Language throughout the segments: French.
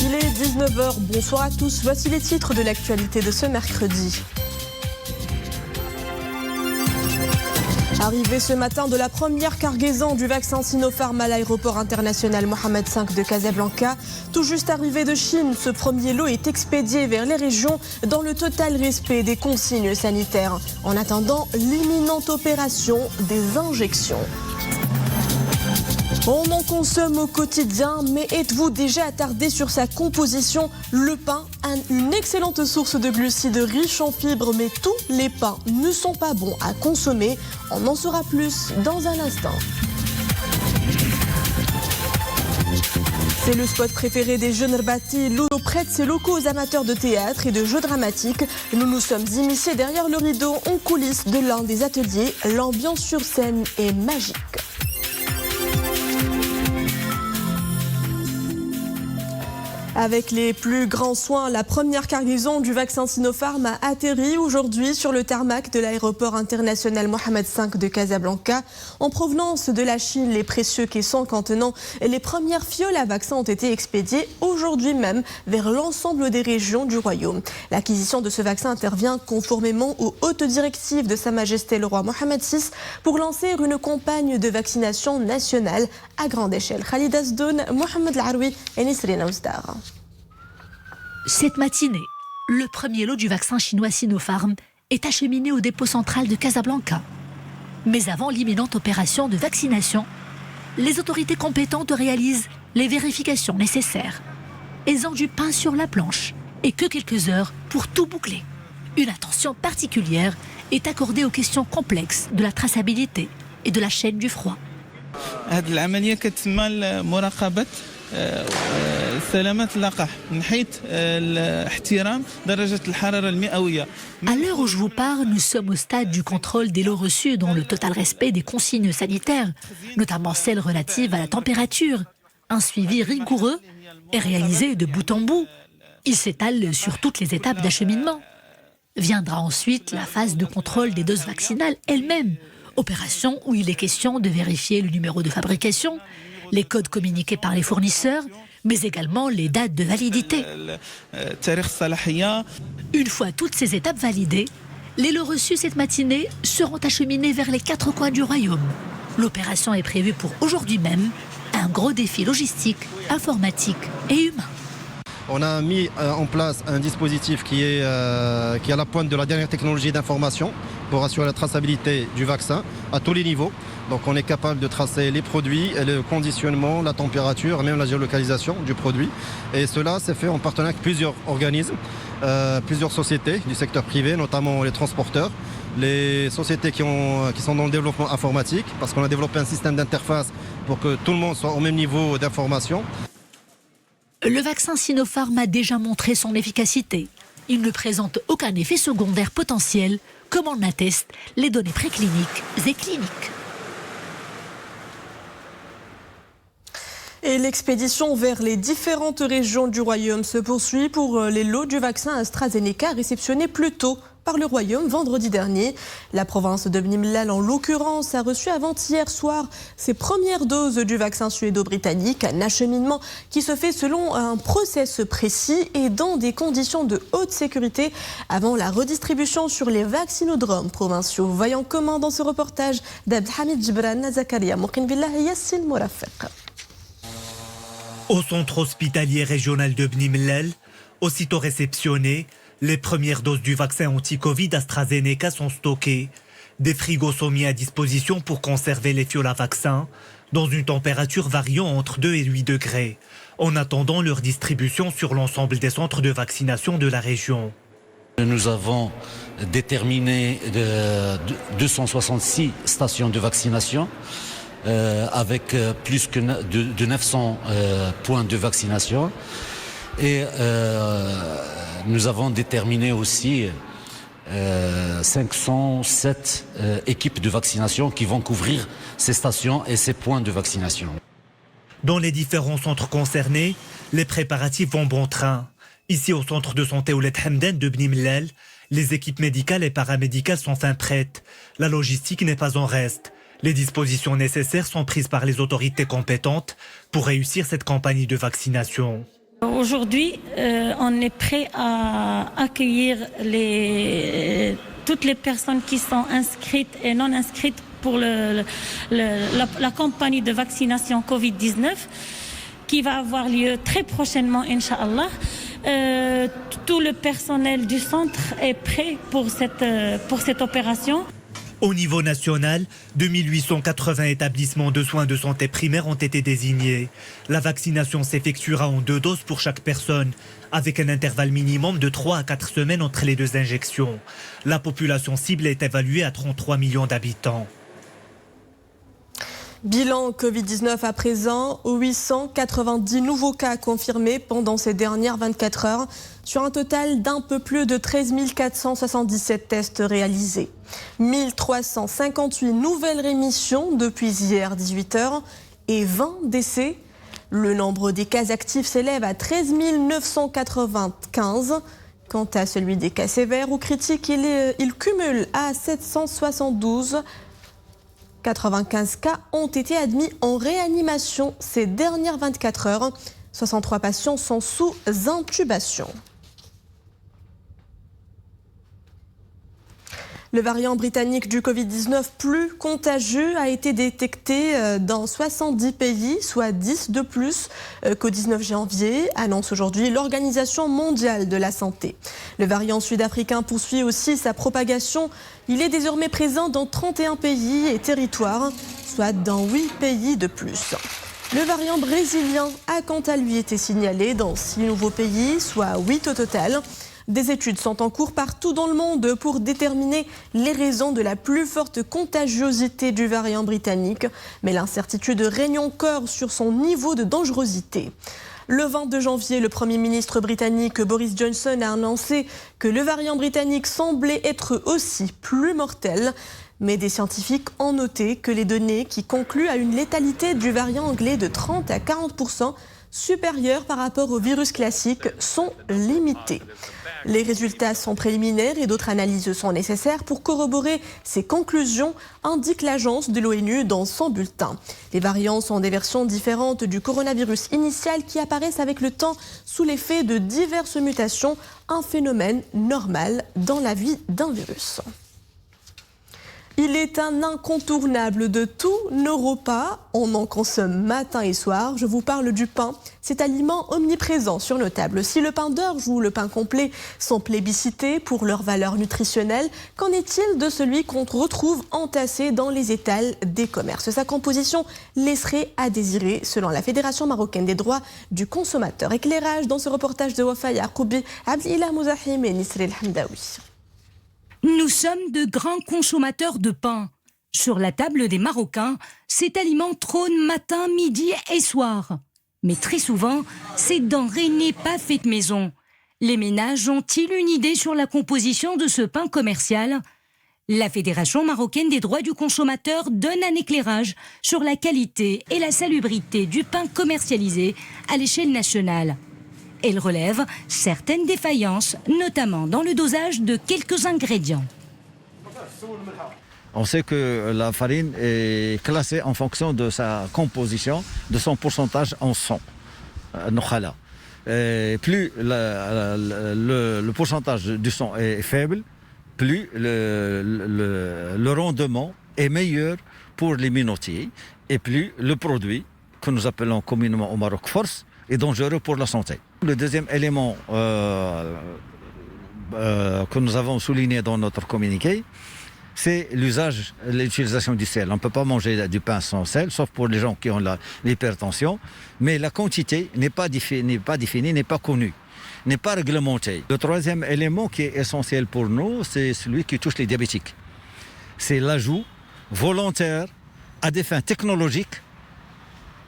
Il est 19h, bonsoir à tous, voici les titres de l'actualité de ce mercredi. Arrivée ce matin de la première cargaison du vaccin Sinopharm à l'aéroport international Mohamed V de Casablanca. Tout juste arrivé de Chine, ce premier lot est expédié vers les régions dans le total respect des consignes sanitaires, en attendant l'imminente opération des injections. On en consomme au quotidien, mais êtes-vous déjà attardé sur sa composition? Le pain, une excellente source de glucides riches en fibres, mais tous les pains ne sont pas bons à consommer. On en saura plus dans un instant. C'est le spot préféré des jeunes Rbati. L'eau prête ses locaux aux amateurs de théâtre et de jeux dramatiques. Nous nous sommes immiscés derrière le rideau en coulisses de l'un des ateliers. L'ambiance sur scène est magique. Avec les plus grands soins, la première cargaison du vaccin Sinopharm a atterri aujourd'hui sur le tarmac de l'aéroport international Mohamed V de Casablanca. En provenance de la Chine, les précieux caissons contenant les premières fioles à vaccin ont été expédiées aujourd'hui même vers l'ensemble des régions du royaume. L'acquisition de ce vaccin intervient conformément aux hautes directives de Sa Majesté le roi Mohamed VI pour lancer une campagne de vaccination nationale à grande échelle. Khalid Azdoun, Mohamed Laroui et Nisrina Ousdar. Cette matinée, le premier lot du vaccin chinois Sinopharm est acheminé au dépôt central de Casablanca. Mais avant l'imminente opération de vaccination, les autorités compétentes réalisent les vérifications nécessaires. Elles ont du pain sur la planche et que quelques heures pour tout boucler. Une attention particulière est accordée aux questions complexes de la traçabilité et de la chaîne du froid. À l'heure où je vous parle, nous sommes au stade du contrôle des lots reçus dans le total respect des consignes sanitaires, notamment celles relatives à la température. Un suivi rigoureux est réalisé de bout en bout. Il s'étale sur toutes les étapes d'acheminement. Viendra ensuite la phase de contrôle des doses vaccinales elles-mêmes, opération où il est question de vérifier le numéro de fabrication, les codes communiqués par les fournisseurs, mais également les dates de validité. Une fois toutes ces étapes validées, les lots reçus cette matinée seront acheminés vers les 4 coins du royaume. L'opération est prévue pour aujourd'hui même, un gros défi logistique, informatique et humain. On a mis en place un dispositif qui est à la pointe de la dernière technologie d'information pour assurer la traçabilité du vaccin à tous les niveaux. Donc on est capable de tracer les produits, le conditionnement, la température, même la géolocalisation du produit. Et cela s'est fait en partenariat avec plusieurs organismes, plusieurs sociétés du secteur privé, notamment les transporteurs, les sociétés qui sont dans le développement informatique, parce qu'on a développé un système d'interface pour que tout le monde soit au même niveau d'information. Le vaccin Sinopharm a déjà montré son efficacité. Il ne présente aucun effet secondaire potentiel, comme en attestent les données précliniques et cliniques. Et l'expédition vers les différentes régions du royaume se poursuit pour les lots du vaccin AstraZeneca réceptionnés plus tôt par le royaume vendredi dernier. La province de Bni Mellal, en l'occurrence, a reçu avant-hier soir ses premières doses du vaccin suédo-britannique, un acheminement qui se fait selon un process précis et dans des conditions de haute sécurité avant la redistribution sur les vaccinodromes provinciaux. Voyons comment dans ce reportage d'Abdelhamid Djibran, Zakaria Moukinbillah et Yassine Mourafiq. Au centre hospitalier régional de Bni Mellal, aussitôt réceptionné, les premières doses du vaccin anti-Covid AstraZeneca sont stockées. Des frigos sont mis à disposition pour conserver les fioles à vaccin dans une température variant entre 2 et 8 degrés, en attendant leur distribution sur l'ensemble des centres de vaccination de la région. Nous avons déterminé 266 stations de vaccination avec plus de 900 points de vaccination. Et nous avons déterminé aussi 507 équipes de vaccination qui vont couvrir ces stations et ces points de vaccination. Dans les différents centres concernés, les préparatifs vont bon train. Ici, au centre de santé Ouled Hamden de Bni Mellal, les équipes médicales et paramédicales sont fin prêtes. La logistique n'est pas en reste. Les dispositions nécessaires sont prises par les autorités compétentes pour réussir cette campagne de vaccination. Aujourd'hui, on est prêt à accueillir toutes les personnes qui sont inscrites et non inscrites pour la campagne de vaccination Covid-19 qui va avoir lieu très prochainement, Inch'Allah. Tout le personnel du centre est prêt pour cette opération. Au niveau national, 2880 établissements de soins de santé primaires ont été désignés. La vaccination s'effectuera en 2 doses pour chaque personne, avec un intervalle minimum de 3 à 4 semaines entre les 2 injections. La population cible est évaluée à 33 millions d'habitants. Bilan Covid-19 à présent, 890 nouveaux cas confirmés pendant ces dernières 24 heures, sur un total d'un peu plus de 13 477 tests réalisés. 1358 nouvelles rémissions depuis hier 18h et 20 décès. Le nombre des cas actifs s'élève à 13 995. Quant à celui des cas sévères ou critiques, il cumule à 772. 95 cas ont été admis en réanimation ces dernières 24 heures. 63 patients sont sous intubation. Le variant britannique du Covid-19 plus contagieux a été détecté dans 70 pays, soit 10 de plus qu'au 19 janvier, annonce aujourd'hui l'Organisation mondiale de la santé. Le variant sud-africain poursuit aussi sa propagation. Il est désormais présent dans 31 pays et territoires, soit dans 8 pays de plus. Le variant brésilien a quant à lui été signalé dans 6 nouveaux pays, soit 8 au total. Des études sont en cours partout dans le monde pour déterminer les raisons de la plus forte contagiosité du variant britannique, mais l'incertitude règne encore sur son niveau de dangerosité. Le 22 janvier, le Premier ministre britannique Boris Johnson a annoncé que le variant britannique semblait être aussi plus mortel. Mais des scientifiques ont noté que les données qui concluent à une létalité du variant anglais de 30 à 40% supérieures par rapport au virus classique sont limitées. Les résultats sont préliminaires et d'autres analyses sont nécessaires pour corroborer ces conclusions, indique l'agence de l'ONU dans son bulletin. Les variants sont des versions différentes du coronavirus initial qui apparaissent avec le temps sous l'effet de diverses mutations, un phénomène normal dans la vie d'un virus. Il est un incontournable de tous nos repas. On en consomme matin et soir. Je vous parle du pain. Cet aliment omniprésent sur nos tables. Si le pain d'orge ou le pain complet sont plébiscités pour leur valeur nutritionnelle, qu'en est-il de celui qu'on retrouve entassé dans les étals des commerces? Sa composition laisserait à désirer, selon la Fédération marocaine des droits du consommateur. Éclairage dans ce reportage de Wafa Yarkoubi, Abdillah Mouzahim et Nisri El-Hamdaoui. Nous sommes de grands consommateurs de pain. Sur la table des Marocains, cet aliment trône matin, midi et soir. Mais très souvent, cette denrée n'est pas faite maison. Les ménages ont-ils une idée sur la composition de ce pain commercial? La Fédération marocaine des droits du consommateur donne un éclairage sur la qualité et la salubrité du pain commercialisé à l'échelle nationale. Elle relève certaines défaillances, notamment dans le dosage de quelques ingrédients. On sait que la farine est classée en fonction de sa composition, de son pourcentage en son, nokhala. Plus le pourcentage du son est faible, plus le rendement est meilleur pour les minotiers et plus le produit, que nous appelons communément au Maroc force, est dangereux pour la santé. Le deuxième élément que nous avons souligné dans notre communiqué, c'est l'utilisation du sel. On ne peut pas manger du pain sans sel, sauf pour les gens qui ont l'hypertension, mais la quantité n'est pas définie, n'est pas connue, n'est pas réglementée. Le troisième élément qui est essentiel pour nous, c'est celui qui touche les diabétiques. C'est l'ajout volontaire à des fins technologiques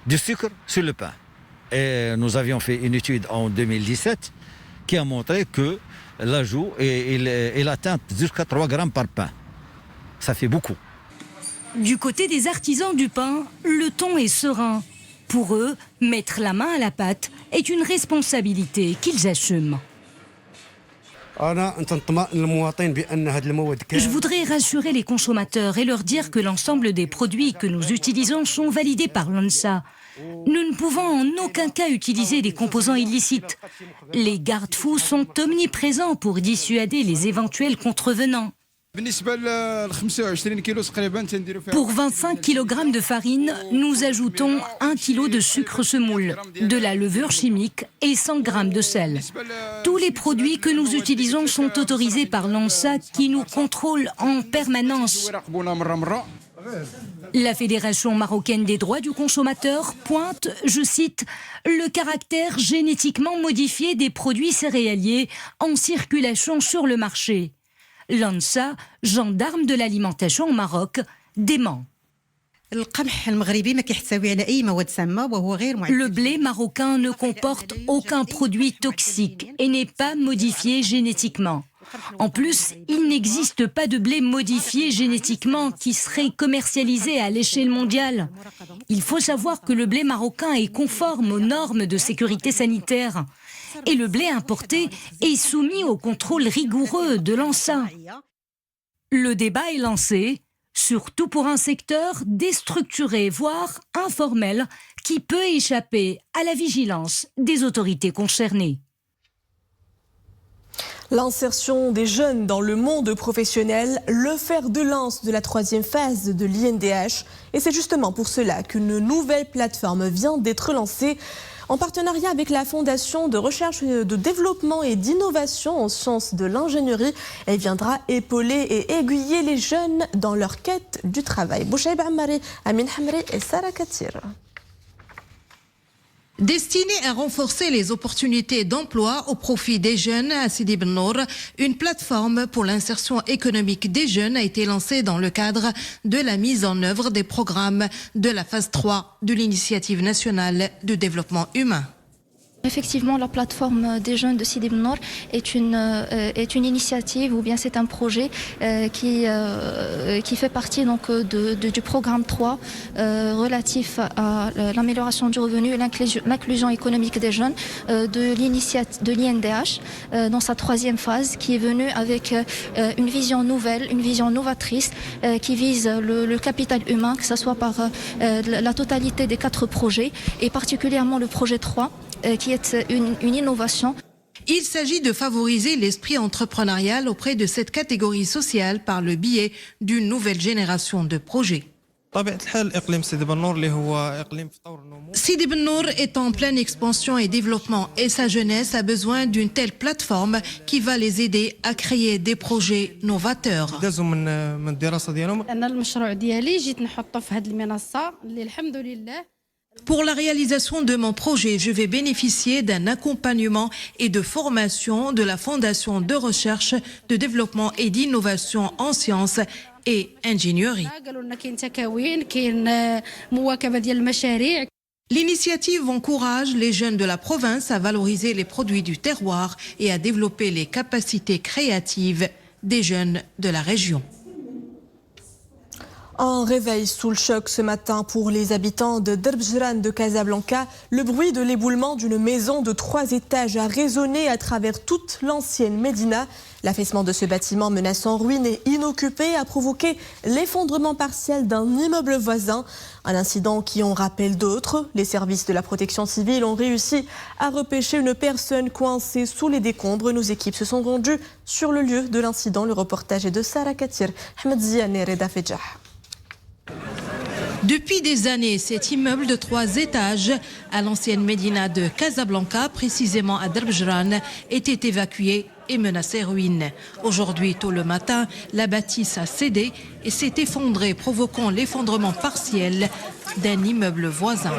du sucre sur le pain. Et nous avions fait une étude en 2017 qui a montré que l'ajout il atteint jusqu'à 3 grammes par pain. Ça fait beaucoup. Du côté des artisans du pain, le ton est serein. Pour eux, mettre la main à la pâte est une responsabilité qu'ils assument. Je voudrais rassurer les consommateurs et leur dire que l'ensemble des produits que nous utilisons sont validés par l'ONSA. nous ne pouvons en aucun cas utiliser des composants illicites. Les garde-fous sont omniprésents pour dissuader les éventuels contrevenants. Pour 25 kg de farine, nous ajoutons 1 kg de sucre semoule, de la levure chimique et 100 g de sel. Tous les produits que nous utilisons sont autorisés par l'ANSA qui nous contrôle en permanence. La Fédération marocaine des droits du consommateur pointe, je cite, le caractère génétiquement modifié des produits céréaliers en circulation sur le marché. L'ANSA, gendarme de l'alimentation au Maroc, dément. Le blé marocain ne comporte aucun produit toxique et n'est pas modifié génétiquement. En plus, il n'existe pas de blé modifié génétiquement qui serait commercialisé à l'échelle mondiale. Il faut savoir que le blé marocain est conforme aux normes de sécurité sanitaire. Et le blé importé est soumis au contrôle rigoureux de l'ANSA. Le débat est lancé, surtout pour un secteur déstructuré, voire informel, qui peut échapper à la vigilance des autorités concernées. L'insertion des jeunes dans le monde professionnel, le fer de lance de la 3e phase de l'INDH. Et c'est justement pour cela qu'une nouvelle plateforme vient d'être lancée en partenariat avec la Fondation de recherche, de développement et d'innovation en sciences de l'ingénierie. Elle viendra épauler et aiguiller les jeunes dans leur quête du travail. Bouchaïb Ammari, Amin Hamri et Sarah Katir. Destinée à renforcer les opportunités d'emploi au profit des jeunes à Sidi Ben Nour, une plateforme pour l'insertion économique des jeunes a été lancée dans le cadre de la mise en œuvre des programmes de la phase 3 de l'initiative nationale de développement humain. Effectivement, la plateforme des jeunes de Sidi Ben Nour est une initiative ou bien c'est un projet qui fait partie donc du programme 3 relatif à l'amélioration du revenu et l'inclusion économique des jeunes de l'INDH dans sa 3e phase qui est venue avec une vision nouvelle, une vision novatrice qui vise le capital humain, que ce soit par la totalité des 4 projets et particulièrement le projet 3 qui est une innovation. Il s'agit de favoriser l'esprit entrepreneurial auprès de cette catégorie sociale par le biais d'une nouvelle génération de projets. Sidi Ben Nour est en pleine expansion et développement et sa jeunesse a besoin d'une telle plateforme qui va les aider à créer des projets novateurs. Pour la réalisation de mon projet, je vais bénéficier d'un accompagnement et de formation de la Fondation de recherche, de développement et d'innovation en sciences et ingénierie. L'initiative encourage les jeunes de la province à valoriser les produits du terroir et à développer les capacités créatives des jeunes de la région. Un réveil sous le choc ce matin pour les habitants de Derbjran de Casablanca. Le bruit de l'éboulement d'une maison de 3 étages a résonné à travers toute l'ancienne Médina. L'affaissement de ce bâtiment menaçant ruine et inoccupé a provoqué l'effondrement partiel d'un immeuble voisin. Un incident qui en rappelle d'autres. Les services de la protection civile ont réussi à repêcher une personne coincée sous les décombres. Nos équipes se sont rendues sur le lieu de l'incident. Le reportage est de Sarah Katir, Ahmed Ziane et Reda Fedjah. Depuis des années, cet immeuble de 3 étages à l'ancienne Médina de Casablanca, précisément à Derbjran, était évacué et menacé ruine. Aujourd'hui, tôt le matin, la bâtisse a cédé et s'est effondrée, provoquant l'effondrement partiel d'un immeuble voisin.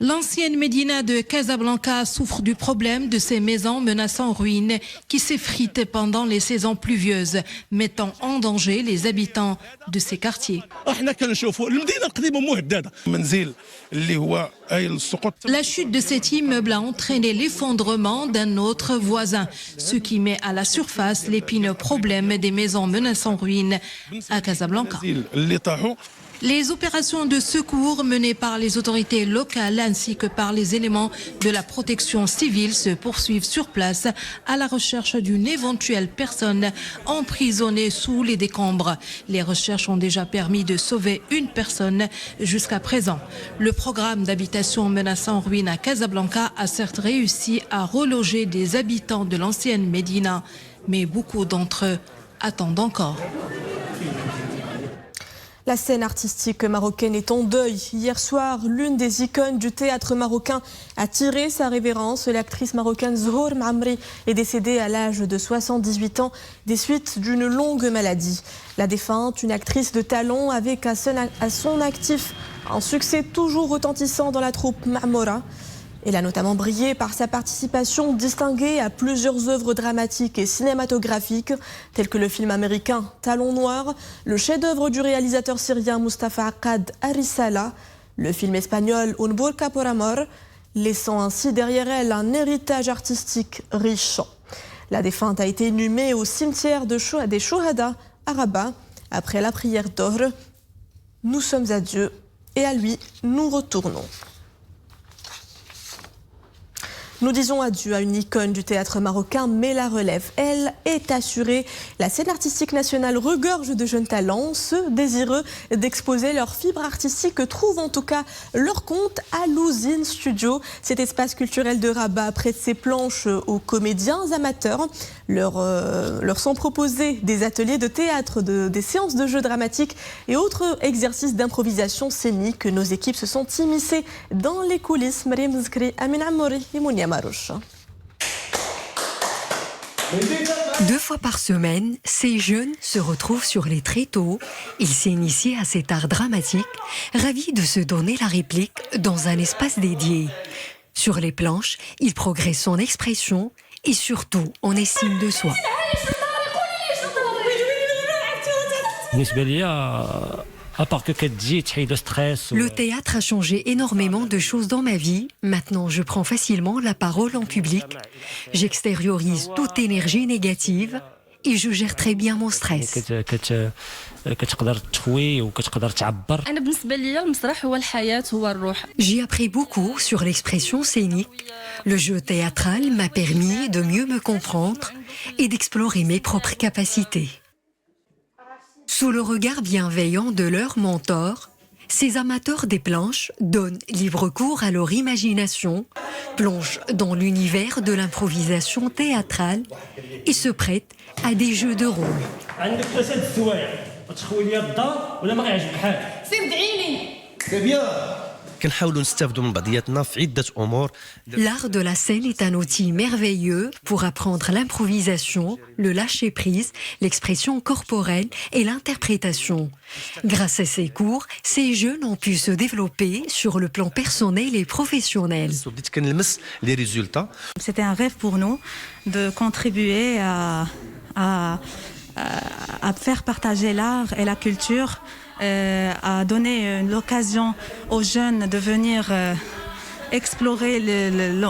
L'ancienne Médina de Casablanca souffre du problème de ces maisons menaçant ruine qui s'effritent pendant les saisons pluvieuses, mettant en danger les habitants de ces quartiers. La chute de cet immeuble a entraîné l'effondrement d'un autre voisin, ce qui met à la surface l'épineux problème des maisons menaçant ruine à Casablanca. Les opérations de secours menées par les autorités locales ainsi que par les éléments de la protection civile se poursuivent sur place à la recherche d'une éventuelle personne emprisonnée sous les décombres. Les recherches ont déjà permis de sauver une personne jusqu'à présent. Le programme d'habitation menaçant en ruine à Casablanca a certes réussi à reloger des habitants de l'ancienne Médina, mais beaucoup d'entre eux attendent encore. La scène artistique marocaine est en deuil. Hier soir, l'une des icônes du théâtre marocain a tiré sa révérence. L'actrice marocaine Zhour Mamri est décédée à l'âge de 78 ans des suites d'une longue maladie. La défunte, une actrice de talent avec à son actif un succès toujours retentissant dans la troupe Ma'moura. Elle a notamment brillé par sa participation distinguée à plusieurs œuvres dramatiques et cinématographiques, telles que le film américain Talon Noir, le chef-d'œuvre du réalisateur syrien Mustafa Akkad Arisala, le film espagnol Un Burka por Amor, laissant ainsi derrière elle un héritage artistique riche. La défunte a été inhumée au cimetière des Chouhada à Rabat après la prière d'Ohr. Nous sommes à Dieu et à lui nous retournons. Nous disons adieu à une icône du théâtre marocain, mais la relève, elle, est assurée. La scène artistique nationale regorge de jeunes talents. Ceux désireux d'exposer leur fibre artistique trouvent en tout cas leur compte à l'Ouzine Studio. Cet espace culturel de Rabat prête ses planches aux comédiens amateurs. Leur sont proposés des ateliers de théâtre, des séances de jeux dramatiques et autres exercices d'improvisation scénique. Nos équipes se sont immiscées dans les coulisses. Mariam Zkri, Amin Amouri et Mounia Marouche. 2 fois par semaine, ces jeunes se retrouvent sur les tréteaux. Ils s'initient à cet art dramatique, ravis de se donner la réplique dans un espace dédié. Sur les planches, ils progressent en expression et surtout en estime de soi. Le théâtre a changé énormément de choses dans ma vie. Maintenant, je prends facilement la parole en public. J'extériorise toute énergie négative et je gère très bien mon stress. J'ai appris beaucoup sur l'expression scénique. Le jeu théâtral m'a permis de mieux me comprendre et d'explorer mes propres capacités. Sous le regard bienveillant de leur mentor, ces amateurs des planches donnent libre cours à leur imagination, plongent dans l'univers de l'improvisation théâtrale et se prêtent à des jeux de rôle. C'est bien. L'art de la scène est un outil merveilleux pour apprendre l'improvisation, le lâcher-prise, l'expression corporelle et l'interprétation. Grâce à ces cours, ces jeunes ont pu se développer sur le plan personnel et professionnel. C'était un rêve pour nous de contribuer à faire partager l'art et la culture, à donner l'occasion aux jeunes de venir explorer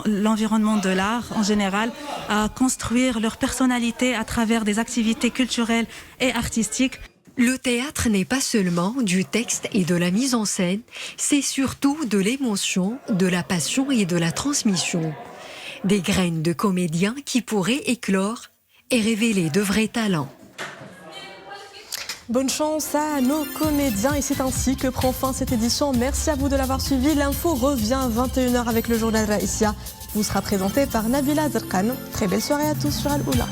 l'environnement de l'art en général, à construire leur personnalité à travers des activités culturelles et artistiques. Le théâtre n'est pas seulement du texte et de la mise en scène, c'est surtout de l'émotion, de la passion et de la transmission. Des graines de comédiens qui pourraient éclore et révéler de vrais talents. Bonne chance à nos comédiens et c'est ainsi que prend fin cette édition. Merci à vous de l'avoir suivi. L'info revient à 21h avec le journal Raïsia. Vous sera présenté par Nabila Zerkan. Très belle soirée à tous sur Al-Oula.